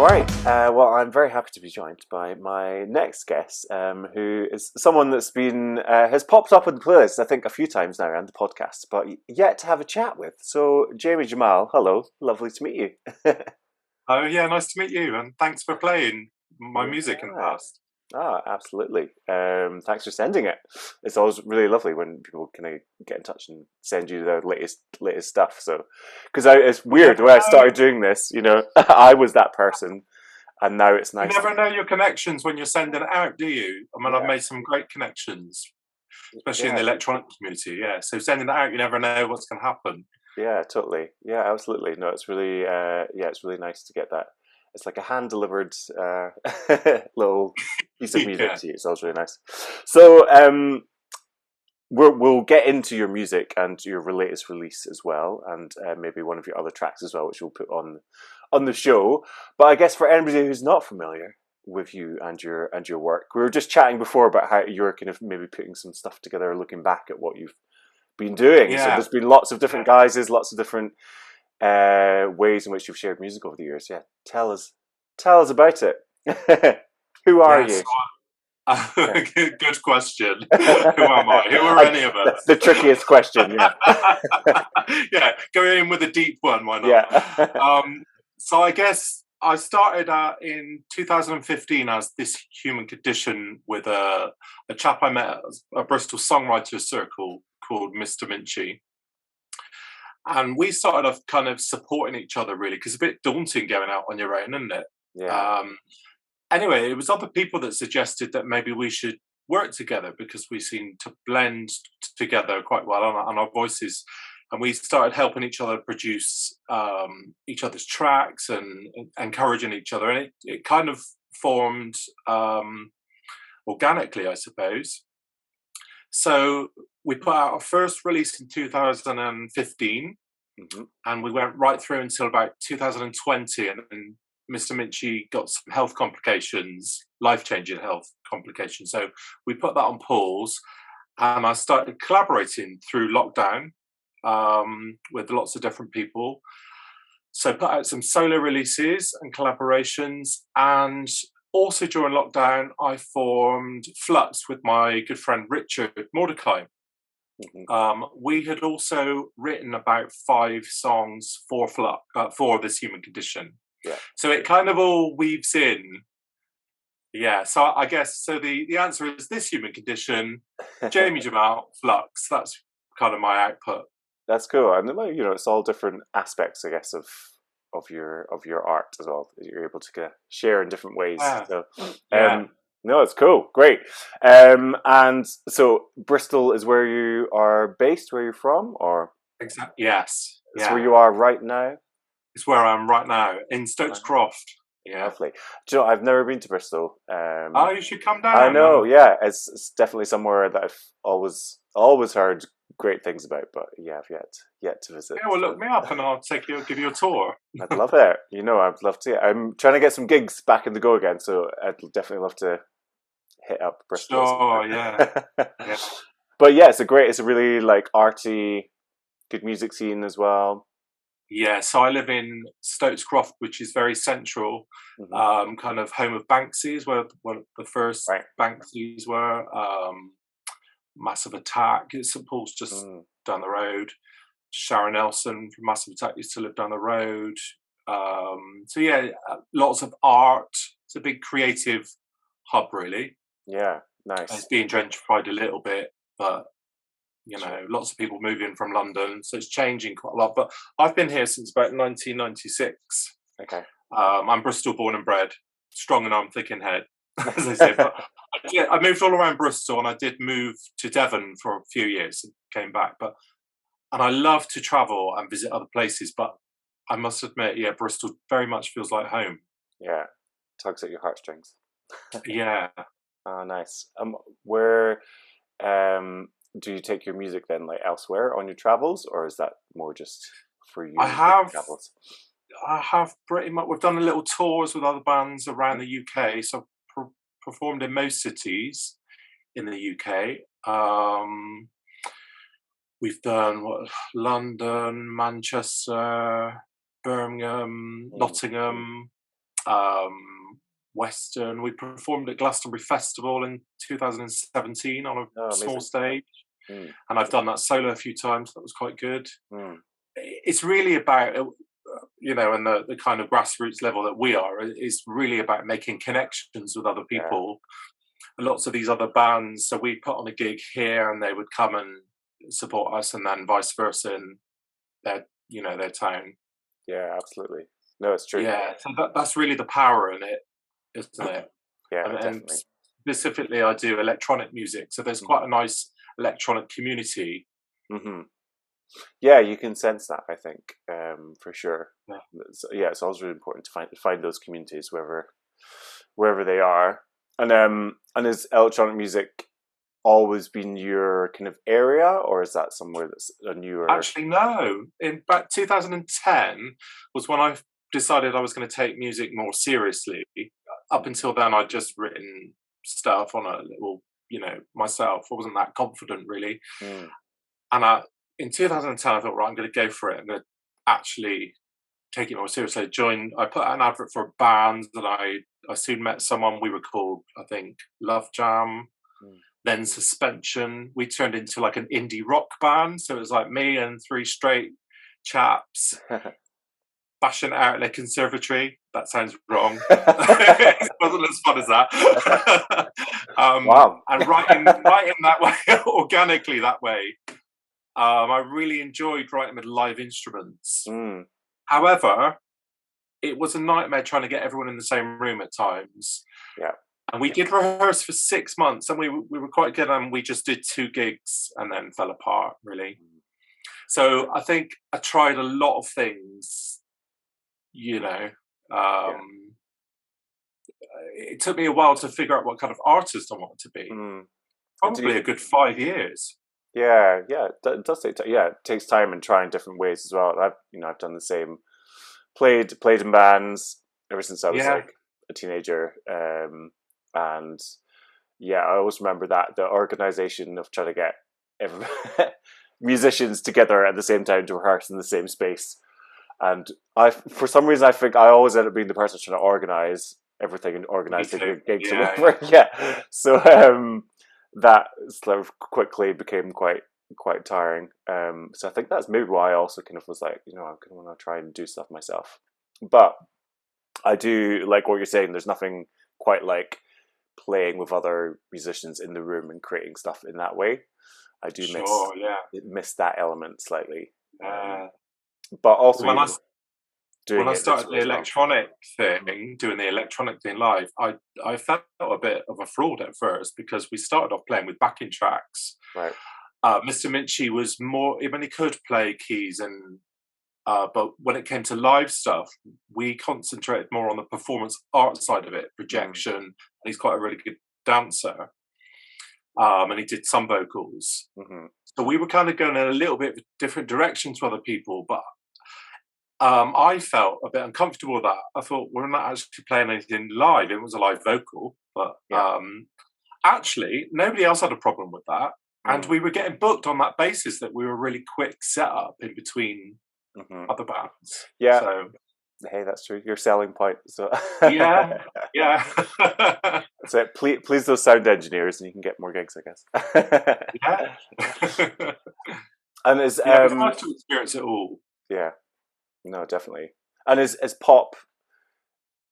right. Well, I'm very happy to be joined by my next guest, who is someone that's been has popped up in the playlist, I think, a few times now and the podcast, but yet to have a chat with. So, Jamie Jamal, hello, lovely to meet you. Oh yeah, nice to meet you, and thanks for playing my music in the Yeah. past. Absolutely. Thanks for sending it. It's always really lovely when people kind of get in touch and send you the latest stuff. So, because it's We weird the never way I know. started doing this. I was that person, and now it's You nice to. never know your connections when you're sending it out, do you? I mean, I've Yeah, made some great connections, especially in yeah, the electronic community. Yeah, so sending it out, you never know what's going to happen. yeah, totally. Yeah, absolutely. No, it's really, it's really nice to get that. It's like a hand delivered little piece of music Yeah, to you. It's always really nice. So, we'll get into your music and your latest release as well, and maybe one of your other tracks as well, which we'll put on the show. But I guess for anybody who's not familiar with you and your work, we were just chatting before about how you're kind of maybe putting some stuff together, looking back at what you've been doing. So yeah, there's been lots of yeah, different guises, lots of different ways in which you've shared music over the years. Yeah, tell us about it. Who are yeah. you? Good question. Who am I? Who are any of That's us? the trickiest question. Yeah, Yeah, go in with a deep one. Why not? yeah. So I guess I started in 2015 as This Human Condition with a chap I met at a Bristol songwriters circle called Mr. Minchie. And we started off kind of supporting each other really, because it's a bit daunting going out on your own, isn't it? Yeah. Um, anyway, it was other people that suggested that maybe we should work together because we seem to blend together quite well on our voices. And we started helping each other produce each other's tracks and encouraging each other. And it kind of formed organically, I suppose. So we put out our first release in 2015, Mm-hmm. and we went right through until about 2020. And then Mr. Minchie got some health complications, life-changing health complications. So we put that on pause, and I started collaborating through lockdown with lots of different people. So put out some solo releases and collaborations, and also during lockdown, I formed Flux with my good friend Richard Mordecai. Mm-hmm. We had also written about 5 songs for Flux, for This Human Condition. Yeah. So it kind of all weaves in. Yeah, so I guess so. The answer is This Human Condition, Jamie Jamal, Flux. That's kind of my output. That's cool, and it's all different aspects, I guess, of your art as well that you're able to kind of share in different ways. Yeah, So, yeah, no, it's cool, great. And so Bristol is where you are based, where you're from, or exactly. Yes, it's where yeah. you are right now. It's where I am right now in Stokes Croft. Yeah. Lovely. Do you know, I've never been to Bristol. Oh, you should come I down. know, yeah, it's definitely somewhere that I've always heard great things about, but yeah, I've yet to visit. Yeah, well, So look me up and I'll give you a tour. I'd love it. I'd love to. I'm trying to get some gigs back in the go again, so I'd definitely love to hit up Bristol at some Sure, yeah, point. yeah. But yeah, it's a really like arty, good music scene as well. Yeah, so I live in Stokes Croft, which is very central, Hmm. kind of home of Banksy's, where the first Right. Banksy's were. Massive Attack, St Paul's just Mm. down the road. Sharon Nelson from Massive Attack used to live down the road. So yeah, lots of art. It's a big creative hub, really. Yeah, It's nice. being gentrified a little bit, but Sure. lots of people moving from London, so it's changing quite a lot. But I've been here since about 1996. Okay. I'm Bristol born and bred, strong and arm, thick in head, as they say. But yeah, I moved all around Bristol, and I did move to Devon for a few years and came back. And I love to travel and visit other places, but I must admit, yeah, Bristol very much feels like home. Yeah, tugs at your heartstrings. Yeah, Oh, nice. Where do you take your music then, like elsewhere on your travels, or is that more just for I you with have. travels? I have pretty much. We've done a little tours with other bands around the UK, so I've performed in most cities in the UK. We've done London, Manchester, Birmingham, Mm. Nottingham. Western. We performed at Glastonbury Festival in 2017 on a Oh, small amazing. stage, Mm, and I've done that solo a few times. That was quite good. mm, It's really about, and the kind of grassroots level that we are is really about making connections with other yeah, people. Lots of these other bands, so we put on a gig here, and they would come and support us, and then vice versa in their town. yeah, absolutely. No, it's true. Yeah, so that's really the power in it, isn't it? Yeah, And definitely. specifically, I do electronic music, so there's Hmm. quite a nice electronic community. Hmm. Yeah, you can sense that. I think for sure. Yeah. Yeah, it's always really important to find those communities wherever they are. And is electronic music always been your kind of area, or is that somewhere that's a newer? Actually, no. In about 2010 was when I decided I was going to take music more seriously. Up until then, I'd just written stuff on a little, myself. I wasn't that confident really. Mm. And in 2010, I thought, right, I'm going to go for it. I'm going to actually take it more seriously. I put out an advert for a band, and I soon met someone. We were called, I think, Love Jam, Mm. then Suspension. We turned into like an indie rock band. So it was like me and three straight chaps bashing out in a conservatory. That sounds wrong. It wasn't as fun as that. Wow. And writing that way, organically that way. I really enjoyed writing with live instruments. Mm. However, it was a nightmare trying to get everyone in the same room at times. Yeah. And we did rehearse for 6 months, and we were quite good, and we just did 2 gigs and then fell apart, really. So I think I tried a lot of things, you know. Yeah. It took me a while to figure out what kind of artist I wanted to be. Mm. Do Probably a good 5 years. Yeah, yeah, it does take time. Yeah, it takes time and trying different ways as well. I've done the same. Played in bands ever since I was Yeah, like a teenager, and yeah, I always remember that the organization of trying to get every, musicians together at the same time to rehearse in the same space. And for some reason, I think I always end up being the person trying to organize everything and me organize too. the gigs or Yeah, whatever. Yeah, so that sort of quickly became quite tiring. So I think that's maybe why I also kind of was like, I kind of want to try and do stuff myself. But I do like what you're saying. There's nothing quite like playing with other musicians in the room and creating stuff in that way. I do sure. Yeah. miss that element slightly. Uh, But also, when I doing when I it started the digitally as well. electronic Mm. thing, doing the electronic thing live, I felt a bit of a fraud at first because we started off playing with backing tracks. Right. Mr. Minchie was more, I mean, he could play keys, and but when it came to live stuff, we concentrated more on the performance art side of it, Mm. projection. And he's quite a really good dancer, and he did some vocals. Hmm. So we were kind of going in a little bit of a different direction to other people, but I felt a bit uncomfortable with that. I thought we're not actually playing anything live. It was a live vocal, but Yeah. actually nobody else had a problem with that. And Mm. we were getting booked on that basis that we were really quick setup in between Hmm. other bands. Yeah. So Hey, that's true. Your selling point. So, yeah, yeah, so please those sound engineers, and you can get more gigs, I guess. yeah, And is yeah. It's nice to experience it all. yeah, no, definitely. And is pop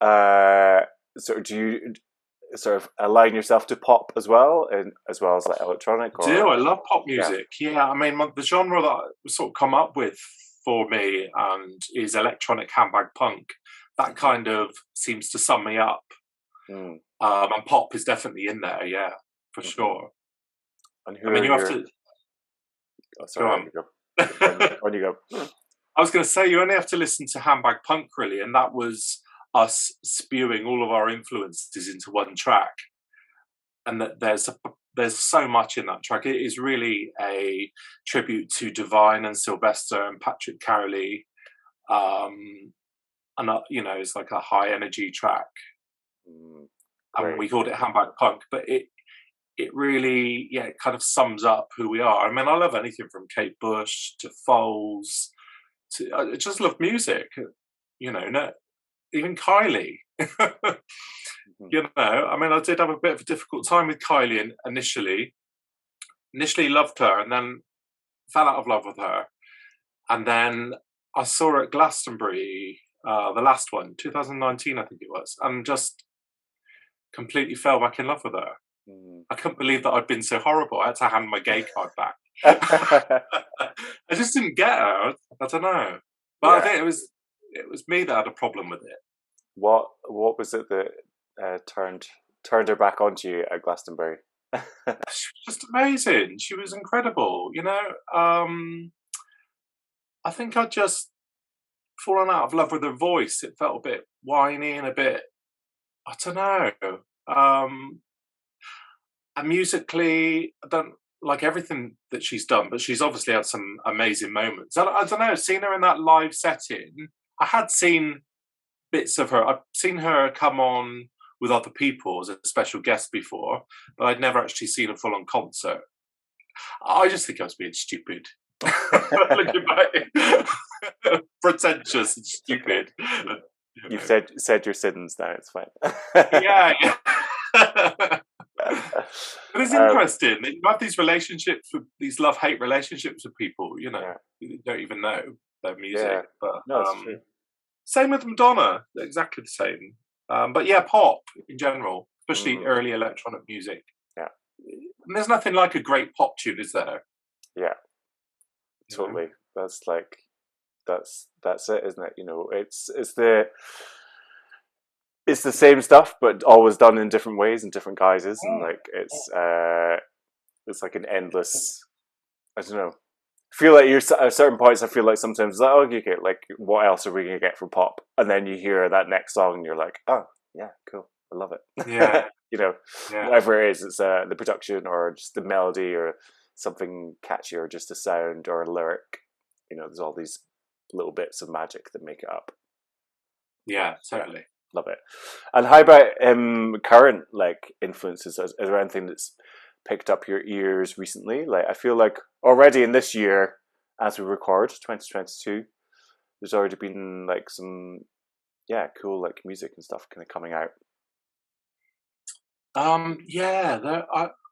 uh sort of, do you sort of align yourself to pop as well, and as well as like electronic, Do or I love pop yeah. music? Yeah, I mean the genre that I sort of come up with for me and is electronic handbag punk. That kind of seems to sum me up. Mm. And pop is definitely in there. Yeah, for Hmm. sure. And I who mean, are you have your? to Oh, go sorry, on on. you go. I On you go. was going to say you only have to listen to handbag punk really, and that was us spewing all of our influences into one track. And that there's so much in that track. It is really a tribute to Divine and Sylvester and Patrick Cowley, and it's like a high energy track, Mm. and Great. we called it handbag punk. But it really, yeah, it kind of sums up who we are. I mean, I love anything from Kate Bush to Foles to I just love music. No, even Kylie. You know, I mean, I did have a bit of a difficult time with Kylie initially. Initially loved her, and then fell out of love with her. And then I saw her at Glastonbury, the last one, 2019, I think it was, and just completely fell back in love with her. I couldn't believe that I'd been so horrible. I had to hand my gay card back. I just didn't get her. I don't know, but I think it was me that had a problem with it. What was it that turned her back onto you at Glastonbury? She was just amazing. She was incredible. You know, I think I'd just fallen out of love with her voice. It felt a bit whiny and a bit, I don't know. And musically, I don't like everything that she's done, but she's obviously had some amazing moments. I don't know, seeing her in that live setting, I had seen bits of her. I've seen her come on with other people as a special guest before, but I'd never actually seen a full-on concert. I just think I was being stupid. Looking back, pretentious and stupid. You've said your sins now. It's fine. Yeah. But it's interesting that you have these relationships with these love-hate relationships with people. You know, you don't even know their music. But no, it's true. same with Madonna, exactly the same. But yeah, pop in general, especially early electronic music. Yeah, and there's nothing like a great pop tune, is there? Yeah, totally. That's like that's it, isn't it? You know, it's the same stuff, but always done in different ways and different guises, and like it's like an endless. I don't know. I feel like you're at certain points. I feel like sometimes it's like, oh, okay, like what else are we gonna get from pop? And then you hear that next song, and you're like, oh, yeah, cool, I love it. Yeah, you know, whatever it is, it's the production or just the melody or something catchy or just a sound or a lyric. You know, there's all these little bits of magic that make it up. Yeah, totally. Love it. And how about current like influences? Is there anything that's picked up your ears recently? Like I feel like already in this year, as we record 2022, there's already been like some cool like music and stuff kind of coming out.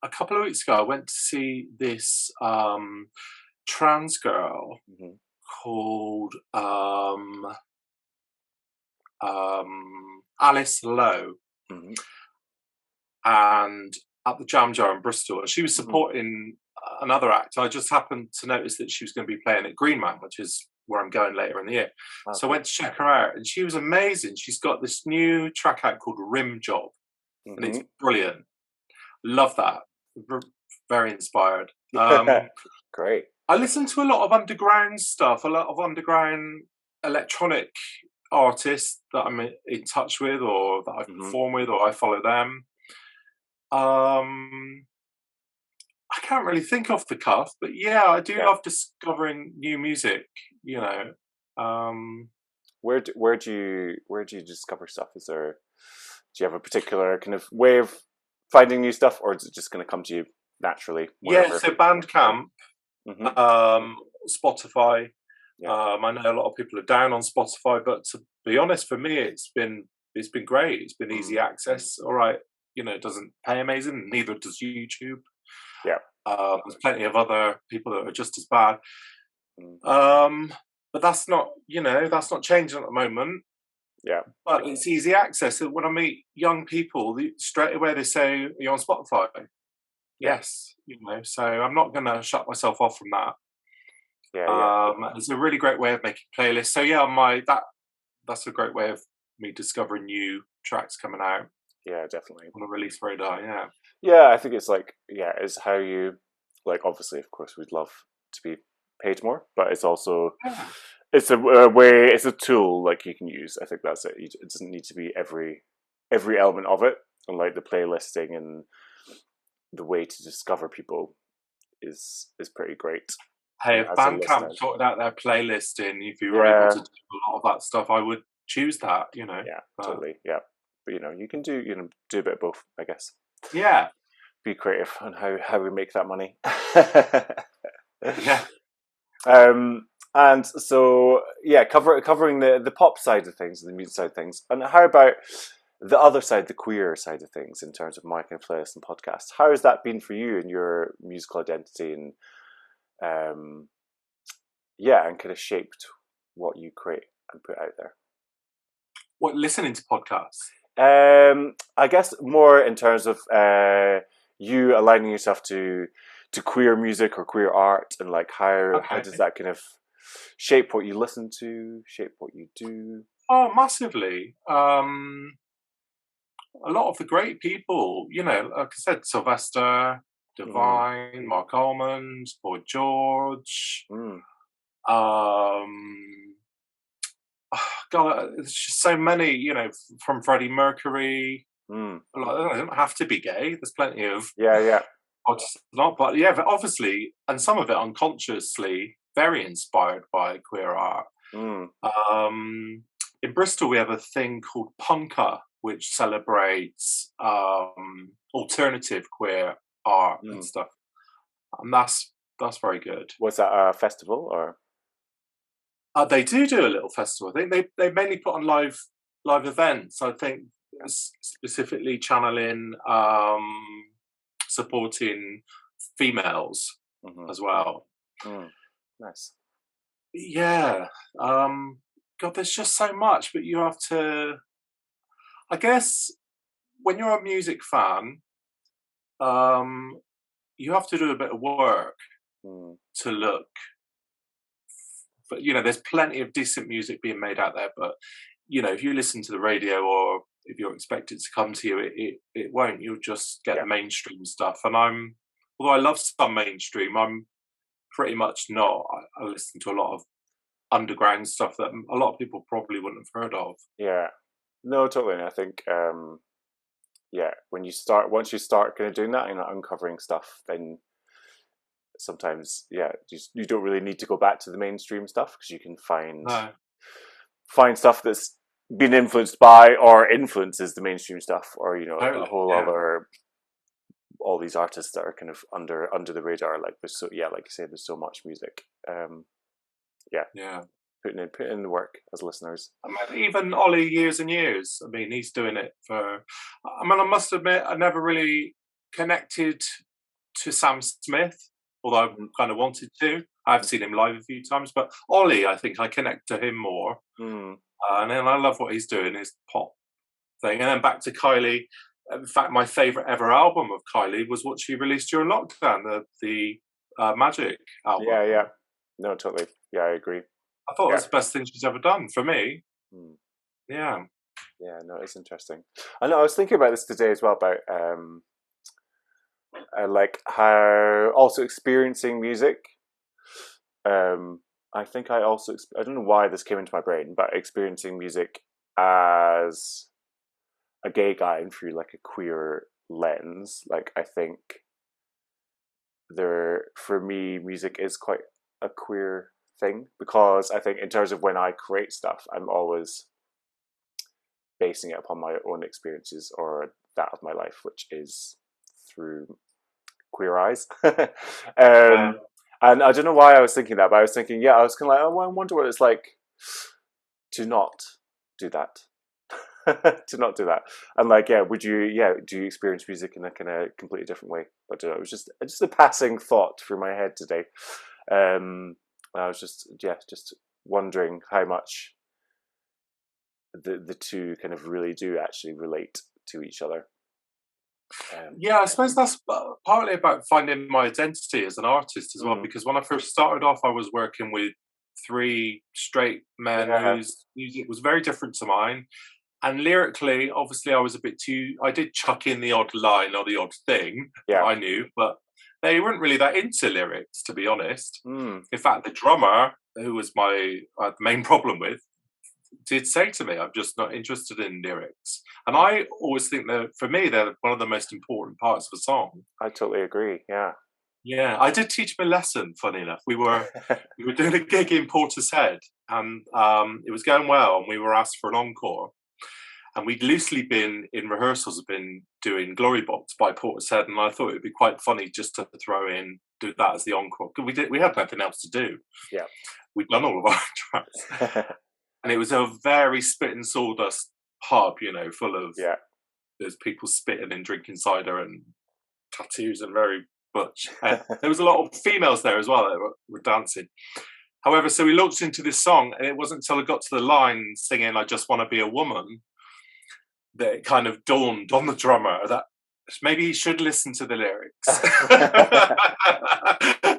A couple of weeks ago I went to see this trans girl called Alice Lowe, and at the Jam Jar in Bristol, and she was supporting another act. I just happened to notice that she was going to be playing at Green Man, which is where I'm going later in the year. Okay. So I went to check her out, and she was amazing. She's got this new track out called Rim Job, and it's brilliant. Love that. Very inspired. Great. I listen to a lot of underground stuff, a lot of underground electronic artists that I'm in touch with or that I perform with or I follow them. I can't really think off the cuff, but I do love discovering new music, you know. Where do you discover stuff? Do you have a particular kind of way of finding new stuff, or is it just going to come to you naturally? Wherever? Yeah, so Bandcamp, Spotify. I know a lot of people are down on Spotify, but to be honest, for me, it's been great. It's been easy access. All right, you know, it doesn't pay amazing. Neither does YouTube. Yeah. There's plenty of other people that are just as bad. But that's not changing at the moment. Yeah. But it's easy access. When I meet young people, straight away they say, "Are you on Spotify?" Yes, you know. So I'm not going to shut myself off from that. It's a really great way of making playlists. So that's a great way of me discovering new tracks coming out. Yeah, definitely. On the release radar, yeah. Yeah, I think it's like, it's how you, like, obviously, of course, we'd love to be paid more, but it's also, it's a way, it's a tool, like, you can use. I think that's it. It doesn't need to be every element of it. And, like, the playlisting and the way to discover people is pretty great. Hey, if Bandcamp sorted out their playlisting, if you were able to do a lot of that stuff, I would choose that, you know. Yeah, totally, yeah. But, you know, you can do a bit of both, I guess. Yeah. Be creative on how we make that money. Yeah. And so, yeah, covering the pop side of things and the music side of things. And how about the other side, the queer side of things, in terms of mic and playlist and podcasts? How has that been for you in your musical identity and, yeah, and kind of shaped what you create and put out there? What, listening to podcasts? I guess more in terms of you aligning yourself to queer music or queer art, and like how does that kind of shape what you listen to, shape what you do? Oh, massively. A lot of the great people, you know, like I said, Sylvester, Mm, Divine, Mark Almond, Boy George. mm, Um, God, there's just so many, you know, from Freddie Mercury. mm. Like, they don't have to be gay. There's plenty of Yeah, yeah. artists not, but yeah, but obviously, and some of it unconsciously, very inspired by queer art. Mm, Um, in Bristol, we have a thing called Punker, which celebrates alternative queer art and mm. stuff, and that's very good. Was that a festival or? They do a little festival. I think they mainly put on live events. I think specifically channeling supporting females Mm-hmm. as well. Mm. Nice. Yeah. God, there's just so much, but you have to. I guess when you're a music fan, um, you have to do a bit of work Mm. to look. But you know, there's plenty of decent music being made out there. But you know, if you listen to the radio or if you're expected to come to you, it won't. You'll just get Yeah. the mainstream stuff. And although I love some mainstream, I'm pretty much not. I listen to a lot of underground stuff that a lot of people probably wouldn't have heard of. Yeah. No, totally. I think, yeah, once you start kind of doing that and uncovering stuff, then sometimes, yeah, you don't really need to go back to the mainstream stuff because you can No, find stuff that's been influenced by or influences the mainstream stuff, or a totally. whole Yeah, other all these artists that are kind of under the radar. Like there's so yeah, like you say, there's so much music. Yeah, yeah. putting in the work as listeners. I mean, even Ollie, years and years. I mean, he's doing it for. I mean, I must admit, I never really connected to Sam Smith, although I Mm. kind of wanted to. I've seen him live a few times, but Ollie, I think I connect to him more. Mm. And then I love what he's doing, his pop thing. And then back to Kylie. In fact, my favourite ever album of Kylie was what she released during lockdown, the Magic album. Yeah, yeah. No, totally. Yeah, I agree. I thought it Yeah. was the best thing she's ever done for me. Mm. Yeah. Yeah, no, it's interesting. I know. I was thinking about this today as well about like how also experiencing music. I think I also I don't know why this came into my brain, but experiencing music as a gay guy and through like a queer lens. Like I think for me music is quite a queer thing because I think in terms of when I create stuff, I'm always basing it upon my own experiences or that of my life, which is through queer eyes. Yeah. And I don't know why I was thinking that, but I was thinking, yeah, I was kind of like, oh, well, I wonder what it's like to not do that. To not do that. And like, yeah, do you experience music in a kind of completely different way? But it was just a passing thought through my head today. I was just wondering how much the two kind of really do actually relate to each other. Yeah, I suppose that's partly about finding my identity as an artist as well. Mm, Because when I first started off, I was working with three straight men yeah, whose music was very different to mine. And lyrically, obviously, I was a bit too. I did chuck in the odd line or the odd thing that yeah. I knew, but they weren't really that into lyrics, to be honest. Mm, In fact, the drummer, who was my main problem with, did say to me, "I'm just not interested in lyrics." And mm. I always think that for me, they're one of the most important parts of a song. I totally agree. Yeah. Yeah, I did teach him a lesson. Funny enough, we were doing a gig in Portishead, and it was going well, and we were asked for an encore. And we'd loosely been in rehearsals, been doing Glory Box by Portishead, and I thought it'd be quite funny just to do that as the encore. We had nothing else to do. Yeah, we'd done all of our tracks, and it was a very spit and sawdust pub, full of there's people spitting and drinking cider and tattoos and very butch. And there was a lot of females there as well that were dancing. However, so we launched into this song, and it wasn't until I got to the line singing "I Just Want to Be a Woman" that it kind of dawned on the drummer that maybe he should listen to the lyrics.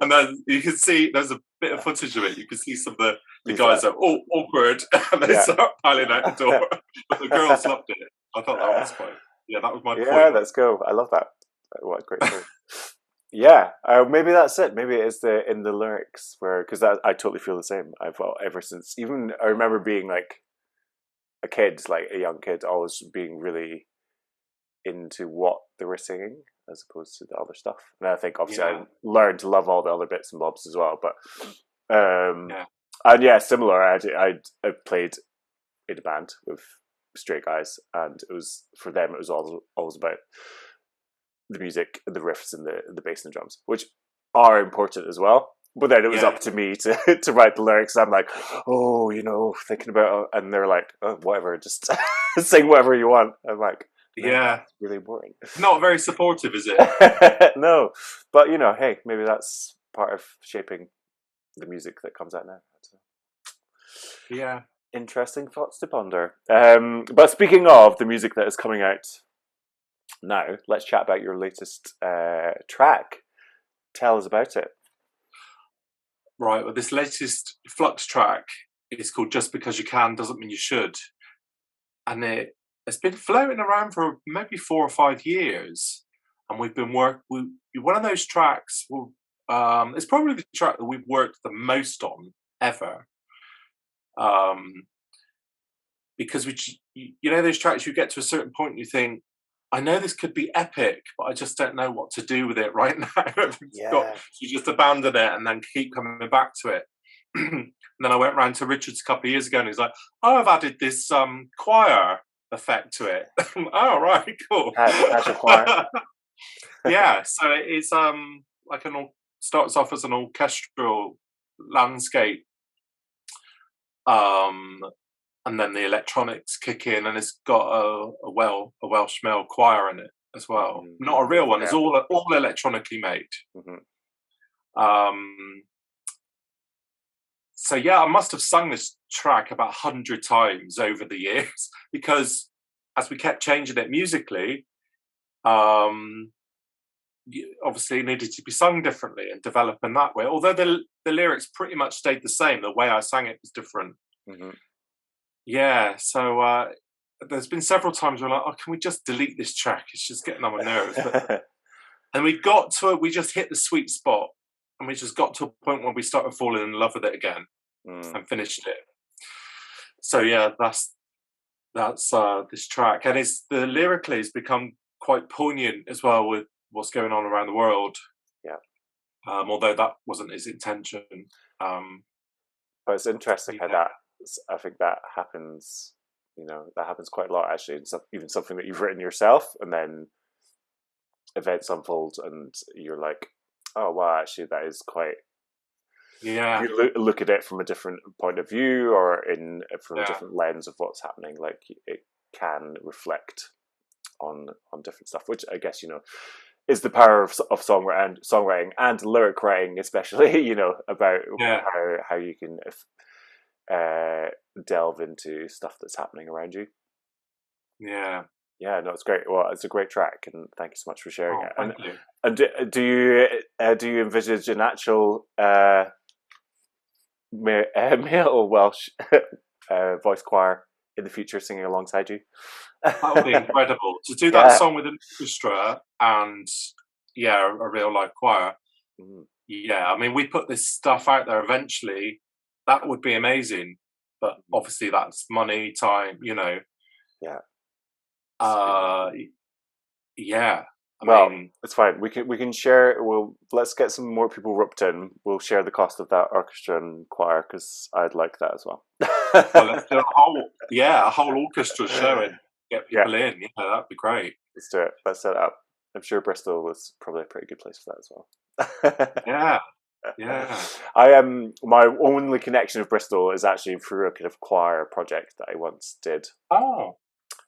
And then you can see there's a bit of footage of it. You can see some of the guys are all awkward and they start piling out the door. But the girls loved it. I thought that was quite, that was my point. Yeah, that's cool. I love that. What a great story. Yeah, maybe that's it. Maybe it is in the lyrics because I totally feel the same. I've ever since, even I remember being like a kid, like a young kid, always being really into what they were singing as opposed to the other stuff. And I think obviously I learned to love all the other bits and bobs as well. But and similar. I played in a band with straight guys, and it was for them. It was always about the music, the riffs, and the bass and the drums, which are important as well. But then it was up to me to write the lyrics. I'm like, thinking about, and they're like, oh, whatever, just sing whatever you want. I'm like, no, it's really boring. Not very supportive, is it? No, but hey, maybe that's part of shaping the music that comes out now. Yeah, interesting thoughts to ponder. But speaking of the music that is coming out now, let's chat about your latest track. Tell us about it. Right, well, this latest Flux track is called Just Because You Can Doesn't Mean You Should. And it's been floating around for maybe 4 or 5 years. And we've been one of those tracks, it's probably the track that we've worked the most on ever. Because those tracks, you get to a certain point and you think, I know this could be epic, but I just don't know what to do with it right now. You just abandon it and then keep coming back to it. And then I went round to Richard's a couple of years ago and he's like, oh, I've added this choir effect to it. Oh, right, cool. That's your choir. Yeah, so it's starts off as an orchestral landscape. And then the electronics kick in, and it's got a Welsh male choir in it as well. Mm-hmm. Not a real one; it's all electronically made. Mm-hmm. So I must have sung this track about 100 times over the years because as we kept changing it musically, obviously it needed to be sung differently and develop in that way. Although the lyrics pretty much stayed the same, the way I sang it was different. Mm-hmm. Yeah, so there's been several times where I'm like, oh, can we just delete this track? It's just getting on my nerves. And we just hit the sweet spot, and we just got to a point where we started falling in love with it again and finished it. So that's this track, and lyrically it's become quite poignant as well with what's going on around the world. Yeah. Although that wasn't his intention. But it's interesting how I think that happens, that happens quite a lot actually. It's even something that you've written yourself and then events unfold and you're like, oh, wow, actually that is quite, you look at it from a different point of view or from a different lens of what's happening. Like it can reflect on different stuff, which I guess, is the power of songwriting and lyric writing, especially, about how you can delve into stuff that's happening around you. No, it's great. Well, it's a great track, and thank you so much for sharing it. Thank you. And do you envisage an actual male or Welsh voice choir in the future singing alongside you? That would be incredible to do that song with an orchestra and a real live choir. I mean, we put this stuff out there eventually. That would be amazing, but obviously that's money, time, Well, it's fine. We can share. Let's get some more people roped in. We'll share the cost of that orchestra and choir because I'd like that as well. Well, let's do a whole orchestra showing. get Yeah, people in. Yeah, that'd be great. let's do it. Let's set it up. I'm sure Bristol is probably a pretty good place for that as well. Yeah, yeah. I am my only connection of Bristol is actually through a kind of choir project that I once did. Oh,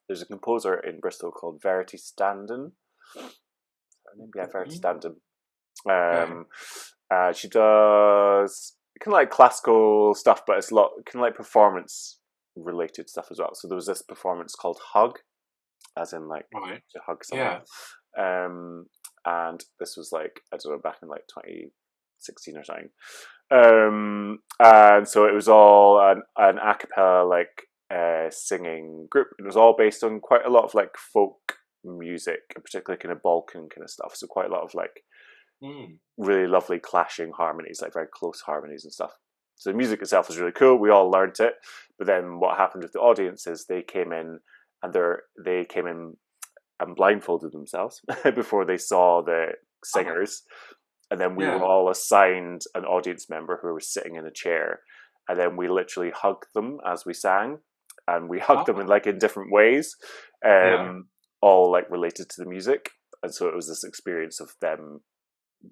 There's a composer in Bristol called Verity Standen. Yeah, Verity mm, Standen. okay. Um, she does kind of like classical stuff, but it's a lot kind of like performance related stuff as well. So there was this performance called Hug, as in like Right. to hug someone. Yeah. Um, and this was like, I don't know, back in like 2016 or something. And so it was all an a cappella like singing group. It was all based on quite a lot of like folk music, and particularly kind of Balkan kind of stuff. So quite a lot of like Mm. really lovely clashing harmonies, like very close harmonies and stuff. So the music itself was really cool. We all learned it, but then what happened with the audience is they came in and they came in and blindfolded themselves before they saw the Oh, singers, and then we were yeah. all assigned an audience member who was sitting in a chair, and then we literally hugged them as we sang, and we hugged them Oh, in like in different ways, yeah. all like related to the music, and so it was this experience of them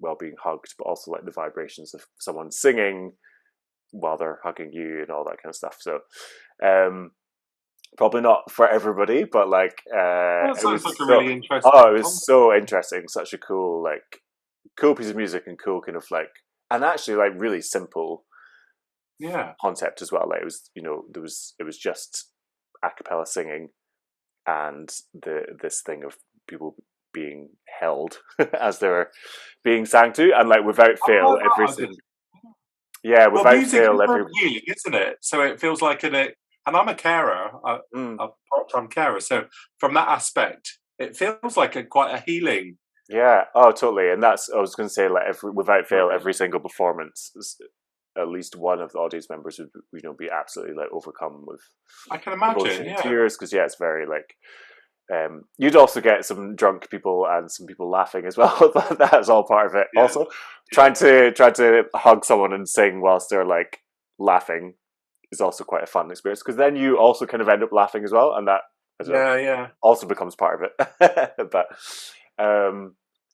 well being hugged, but also like the vibrations of someone singing while they're hugging you and all that kind of stuff. So um probably not for everybody, but like Well, that it sounds was like a so really oh, interesting it was concept. so interesting, such a cool piece of music and cool kind of like, and actually like really simple Yeah. concept as well. Like it was, it was just a cappella singing and this thing of people being held as they were being sang to, and like without fail Oh, every I did. yeah, Well, without music fail is very every healing, isn't it? So it feels like and I'm a carer, mm, a part-time carer. So from that aspect, it feels like quite a healing yeah, oh totally. And that's, I was going to say, like every without fail experience. every single performance at least one of the audience members would be absolutely like overcome with I can imagine. emotion and Yeah. tears, because yeah, it's very like you'd also get some drunk people and some people laughing as well. That's all part of it. Yeah. Also, Yeah. trying to hug someone and sing whilst they're like laughing is also quite a fun experience, because then you also kind of end up laughing as well, and that, I don't know, Yeah. Yeah. also becomes part of it. But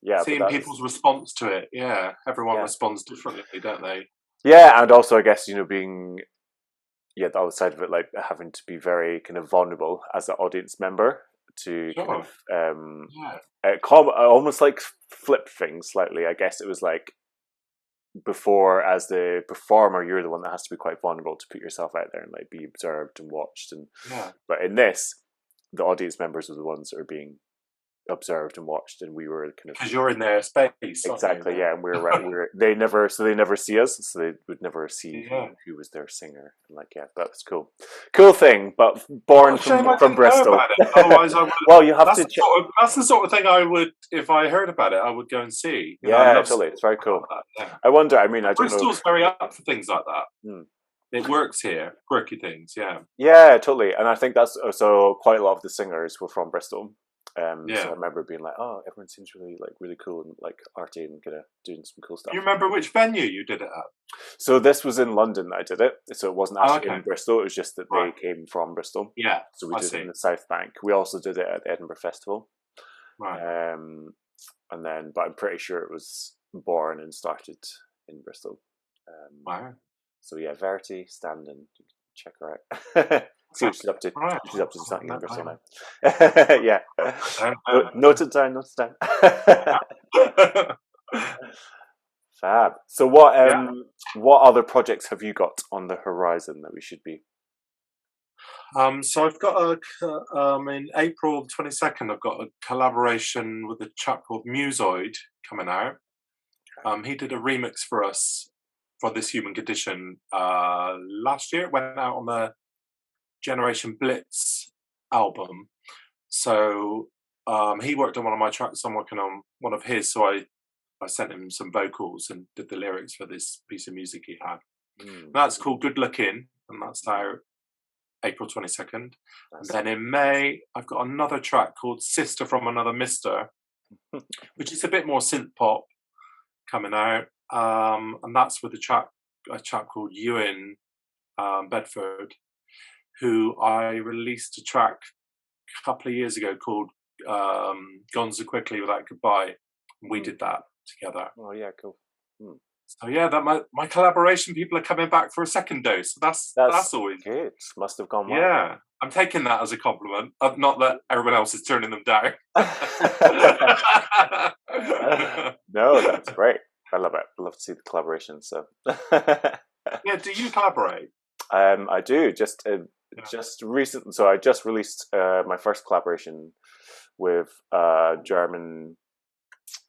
yeah, but Seeing that's people's response to it. Yeah. Everyone yeah, responds differently, don't they? yeah, and also I guess being the other side of it, like having to be very kind of vulnerable as an audience member to kind of Sure. Yeah. almost like flip things slightly. I guess it was like before, as the performer, you're the one that has to be quite vulnerable to put yourself out there and like be observed and watched, and Yeah. but in this, the audience members are the ones that are being observed and watched, and we were kind of Because you're in their space, aren't you? exactly, yeah, and they never see us, so they would never see Yeah. who was their singer, and like yeah, that's cool thing, but born What a shame I from didn't know Bristol. about it. Otherwise, I would. Well, you have to check. That's the sort of thing I would, if I heard about it, I would go and see. I Yeah, love totally, stuff it's very like cool. that. Yeah, I wonder, I mean, I and don't know if, Bristol's very up for things like that. hmm. It works here, quirky things. Yeah, Yeah, totally, and I think that's so quite a lot of the singers were from Bristol. So I yeah. remember being like, oh, everyone seems really cool and like arty and kind of doing some cool Do you stuff. remember which venue you did it at? So this was in London that I did it. So it wasn't Oh, actually okay, in Bristol. It was just that right. they came from Bristol. Yeah, So we I did it in see. the South Bank. We also did it at the Edinburgh Festival. Right. Um, and then, but I'm pretty sure it was born and started in Bristol. Wow. So yeah, Verity Standen, check her out. See Okay. what she's up to. Right. She's up to something in No, Bristol no, now. Yeah. no, no, Note it down. Note it down. no. Fab. So Yeah. what other projects have you got on the horizon that we should be? So I've got in April 22nd, I've got a collaboration with a chap called Musoid coming out. He did a remix for us for This Human Condition last year. It went out on the Generation Blitz album. So he worked on one of my tracks. I'm working on one of his. So I sent him some vocals and did the lyrics for this piece of music he had. Mm, That's called Good Looking, and that's out April 22nd. And nice. then in May, I've got another track called Sister from Another Mister, which is a bit more synth pop coming out. And that's with a chap called Ewan Bedford, who I released a track couple of years ago called Gone So Quickly Without Goodbye. We did that together. Oh yeah, cool. So yeah, that my collaboration people are coming back for a second dose. So that's always good. Must have gone well. Yeah, I'm taking that as a compliment. Not that everyone else is turning them down. No, that's great. I love it. I love to see the collaboration. So yeah, do you collaborate? I do. Just recent. So I just released my first collaboration with a German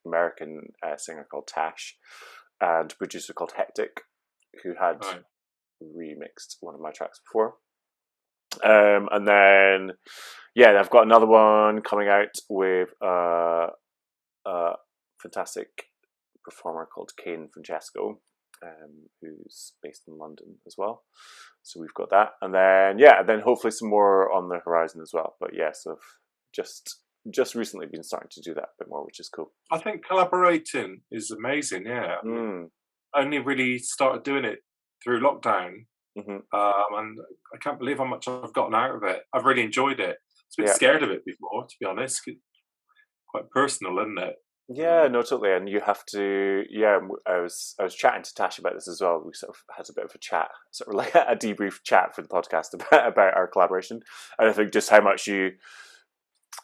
American singer called Tash and a producer called Hectic, who had remixed one of my tracks before. And then I've got another one coming out with a fantastic performer called Kane Francesco, who's based in London as well. So we've got that, and then hopefully some more on the horizon as well. But yes, I've just recently been starting to do that a bit more, which is cool. I think collaborating is amazing. Yeah, I only really started doing it through lockdown, and I can't believe how much I've gotten out of it. I've really enjoyed it. I was a bit scared of it before, to be honest. Quite personal, isn't it? Yeah, no, totally. And you have to. Yeah, I was chatting to Tash about this as well. We sort of had a bit of a chat, sort of like a debrief chat for the podcast about our collaboration. And I think just how much you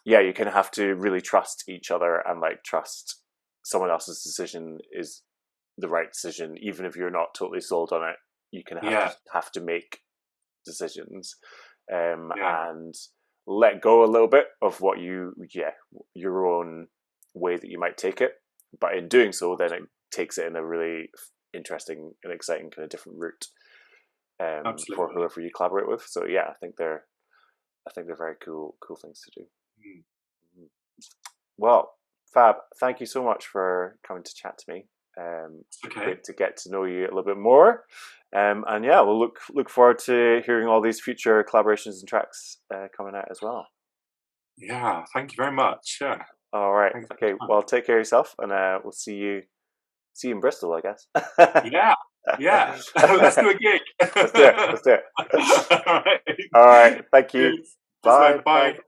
kind of have to really trust each other and like trust someone else's decision is the right decision, even if you're not totally sold on it. You can have to make decisions, and let go a little bit of what your own way that you might take it, but in doing so then it takes it in a really interesting and exciting kind of different route for whoever you collaborate with. So I think they're very cool things to do. Well, Fab, thank you so much for coming to chat to me. Great to get to know you a little bit more, and we'll look forward to hearing all these future collaborations and tracks coming out as well. Yeah, thank you very much. Yeah. All right. Okay. Well, take care of yourself, and we'll see you in Bristol, I guess. Yeah. Let's do a gig. Let's do it. All right. Thank you. Bye.